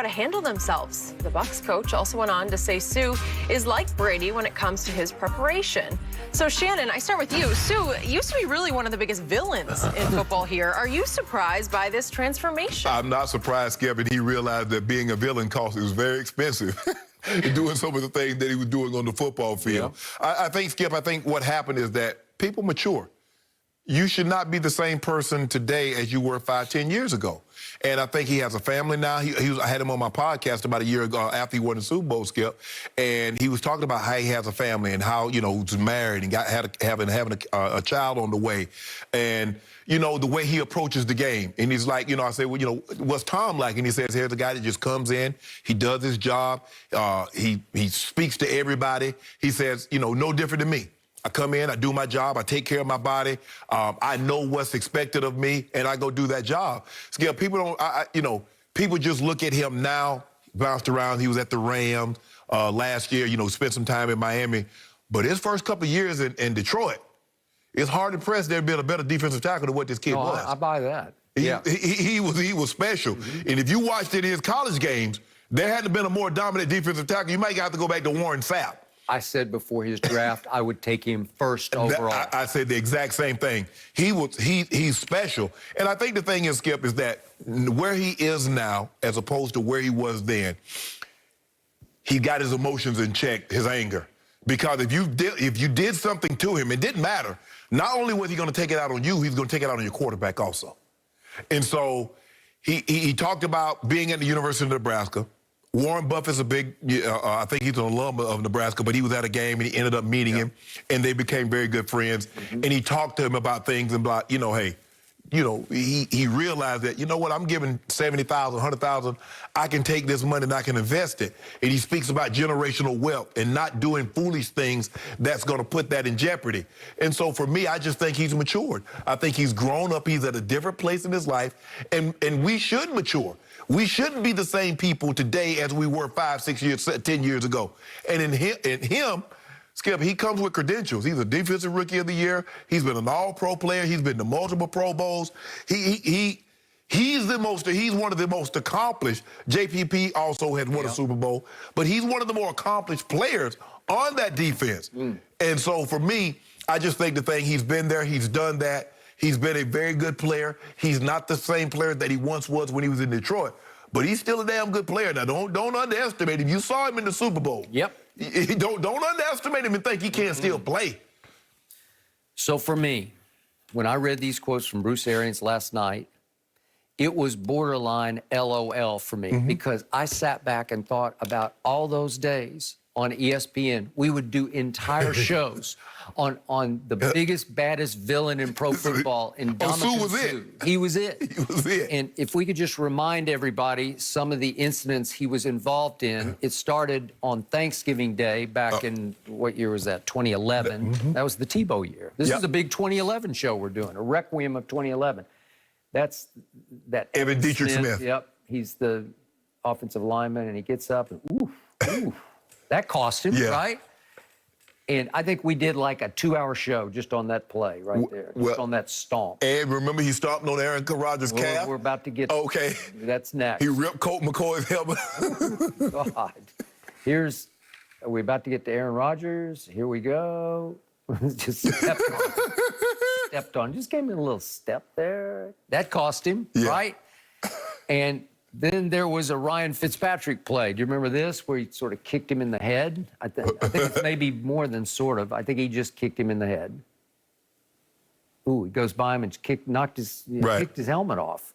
how to handle themselves. The Bucs coach also went on to say Suh is like Brady when it comes to his preparation. So, Shannon, I start with you. Suh used to be really one of the biggest villains in football here. Are you surprised by this transformation? I'm not surprised, Skip, and he realized that being a villain cost is very expensive. Doing some of the things that he was doing on the football field. Yeah. I think, Skip, I think what happened is that people mature. You should not be the same person today as you were 5, 10 years ago. And I think he has a family now. I had him on my podcast about a year ago after he won the Super Bowl, Skip, and he was talking about how he has a family and how, you know, he's married and having a child on the way. And, you know, the way he approaches the game. And he's like, you know, I say, well, you know, what's Tom like? And he says, here's a guy that just comes in, he does his job, he speaks to everybody. He says, you know, no different than me. I come in, I do my job, I take care of my body. I know what's expected of me, and I go do that job. Skip, people don't, you know, people just look at him now, bounced around. He was at the Rams last year, you know, spent some time in Miami. But his first couple of years in Detroit, it's hard to press there being a better defensive tackle than what this kid was. I buy that. He was special. And if you watched it in his college games, there hadn't been a more dominant defensive tackle. You might have to go back to Warren Sapp. I said before his draft, I would take him first overall. I said the exact same thing. He's special. And I think the thing is, Skip, is that where he is now, as opposed to where he was then, he got his emotions in check, his anger. Because if you did something to him, it didn't matter. Not only was he going to take it out on you, he's going to take it out on your quarterback also. And so he talked about being at the University of Nebraska. Warren Buffett's a big, I think he's an alum of Nebraska, but he was at a game and he ended up meeting him, and they became very good friends. And he talked to him about things and about, you know, hey, you know, he realized that, you know what, I'm giving $70,000, $100,000. I can take this money and I can invest it. And he speaks about generational wealth and not doing foolish things that's going to put that in jeopardy. And so for me, I just think he's matured. I think he's grown up. He's at a different place in his life, and we should mature. We shouldn't be the same people today as we were 5, 6 years, 10 years ago. And in him, Skip, he comes with credentials. He's a defensive rookie of the year. He's been an all-pro player. He's been to multiple Pro Bowls. He's one of the most accomplished. JPP also had won a Super Bowl, but he's one of the more accomplished players on that defense. And so for me, I just think the thing, he's been there, he's done that. He's been a very good player. He's not the same player that he once was when he was in Detroit, but he's still a damn good player. Now, don't underestimate him. You saw him in the Super Bowl. Yep. Don't underestimate him and think he can't still play. So for me, when I read these quotes from Bruce Arians last night, it was borderline LOL for me, because I sat back and thought about all those days on ESPN. We would do entire shows on the biggest, baddest villain in pro football, Ndamukong Suh. He was it. He was it. And if we could just remind everybody some of the incidents he was involved in. It started on Thanksgiving Day back in, what year was that, 2011. That was the Tebow year. This is a big 2011 show we're doing, a requiem of 2011. That's that. Evan Dietrich Smith. Yep. He's the offensive lineman, and he gets up and, ooh. That cost him, right? And I think we did like a 2-hour show just on that play right there, just on that stomp. And remember, he stomped on Aaron Rodgers' calf? We're about to get... Okay. That's next. He ripped Colt McCoy's helmet. God. Are we about to get to Aaron Rodgers? Here we go. Just stepped on. Just gave him a little step there. That cost him, right? And then there was a Ryan Fitzpatrick play. Do you remember this, where he sort of kicked him in the head? I think it's maybe more than sort of. I think he just kicked him in the head. Ooh, he goes by him and kicked his helmet off.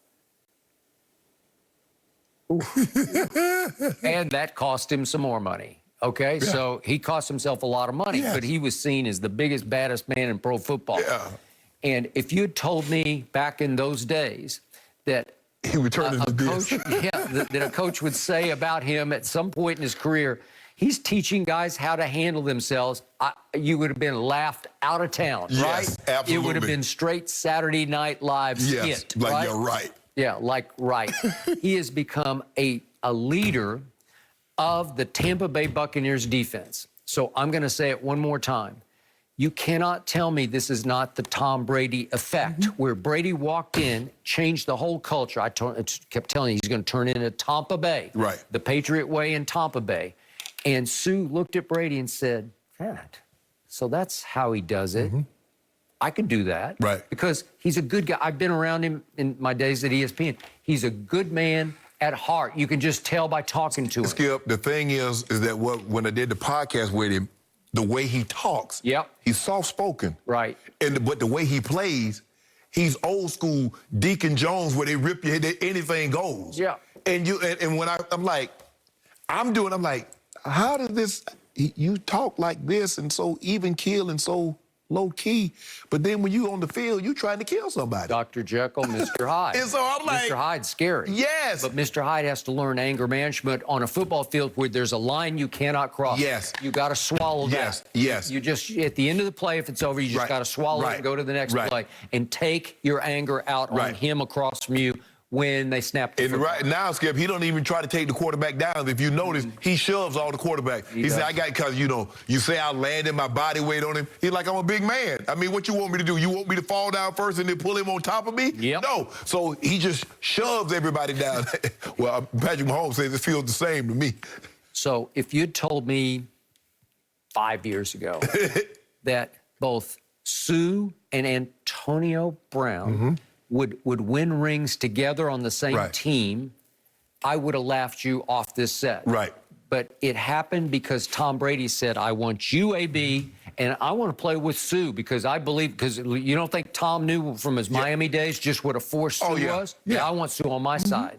Ooh. And that cost him some more money. Okay, so he cost himself a lot of money, but he was seen as the biggest, baddest man in pro football. And if you had told me back in those days that he would turn into this. That a coach would say about him at some point in his career, he's teaching guys how to handle themselves, you would have been laughed out of town, right? Absolutely. It would have been straight Saturday Night Live skit, like you're right. Yeah, like right. He has become a leader of the Tampa Bay Buccaneers defense. So I'm going to say it one more time. You cannot tell me this is not the Tom Brady effect, where Brady walked in, changed the whole culture. I kept telling you he's going to turn into Tampa Bay, Right. the Patriot way in Tampa Bay. And Sue looked at Brady and said, "That, so that's how he does it. I could do that." Right. Because he's a good guy. I've been around him in my days at ESPN. He's a good man at heart. You can just tell by talking to him. Skip, the thing is that when I did the podcast with him, the way he talks, Yep. he's soft-spoken. Right. But the way he plays, he's old school Deacon Jones, where they rip your head, anything goes. Yeah. And when I'm like, I'm like, how does this, you talk like this and so even keel and so low key, but then when you on the field, you trying to kill somebody. Dr. Jekyll, Mr. Hyde. And so I'm like, Mr. Hyde's scary. Yes. But Mr. Hyde has to learn anger management on a football field where there's a line you cannot cross. Yes. You got to swallow Yes, that. yes. You just, at the end of the play, if it's over, you just Right, got to swallow it right, and go to the next right. play and take your anger out on Right. him across from you when they snap the And football. right now, Skip, he don't even try to take the quarterback down. If you notice, he shoves all the quarterback. He said, because, you say I landed my body weight on him. He's like, I'm a big man. I mean, what you want me to do? You want me to fall down first and then pull him on top of me? Yep. No. So he just shoves everybody down. Well, Patrick Mahomes says it feels the same to me. So if you'd told me 5 years ago that both Sue and Antonio Brown would win rings together on the same Right. team, I would have laughed you off this set. Right. But it happened because Tom Brady said, I want you, AB, and I want to play with Sue because I believe, because you don't think Tom knew from his Miami days just what a force Sue was? Yeah. I want Sue on my side.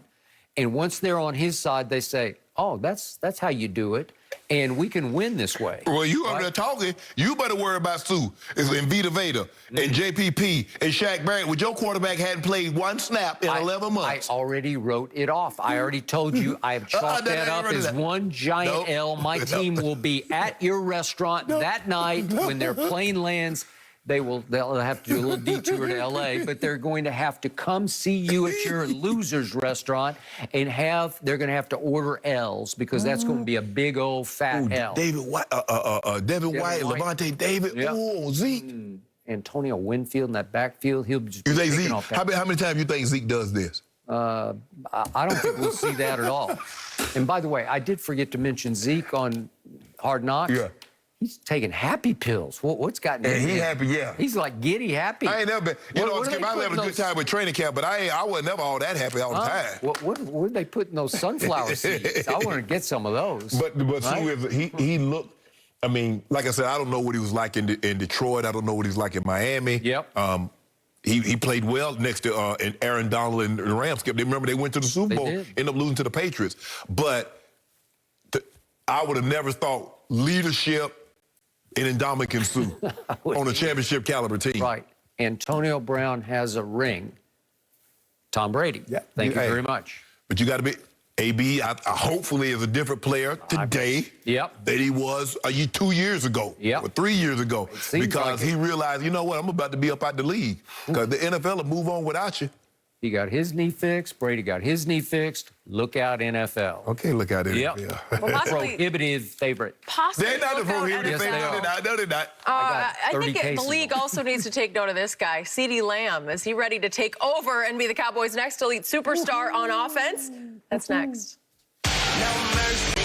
And once they're on his side, they say, oh, that's how you do it. And we can win this way. Well, you over there talking, you better worry about Sue and Vita Veda and JPP and Shaq Barrett. With your quarterback hadn't played one snap in 11 months. I already wrote it off. I already told you I have chalked that up as one giant L. My team will be at your restaurant that night when their plane lands. They'll have to do a little detour to L.A., but they're going to have to come see you at your loser's restaurant and they're going to have to order L's because that's going to be a big old fat L. David White, Levante David, Zeke. Antonio Winfield in that backfield, he'll just be You think picking Zeke, off how many times you think Zeke does this? I don't think we'll see that at all. And by the way, I did forget to mention Zeke on Hard Knocks. Yeah. He's taking happy pills. What's gotten him? He happy, yeah. He's like giddy happy. I ain't never been, Skip, I was having a good time with training camp, but I wasn't never all that happy all the time. Where they putting those sunflower seeds? I want to get some of those. But Sue, he looked, I mean, like I said, I don't know what he was like in Detroit. I don't know what he's like in Miami. Yep. He played well next to Aaron Donald and the Rams. Skip, remember they went to the Super Bowl, ended up losing to the Patriots. But I would have never thought leadership in Ndamukong Suh on a championship caliber team. Right. Antonio Brown has a ring. Tom Brady. Yeah. Thank you very much. But you got to be, AB, hopefully is a different player today than he was 2 years ago or 3 years ago. Because he realized, you know what, I'm about to be up out the league. Because the NFL will move on without you. He got his knee fixed. Brady got his knee fixed. Look out, NFL. Okay, look out, NFL. Yep. Well, prohibitive favorite. Possibly. They're not the prohibitive Yes, favorite. they are. No, they're not. I think the cases league also needs to take note of this guy, CeeDee Lamb. Is he ready to take over and be the Cowboys' next elite superstar on offense? That's next. No mercy.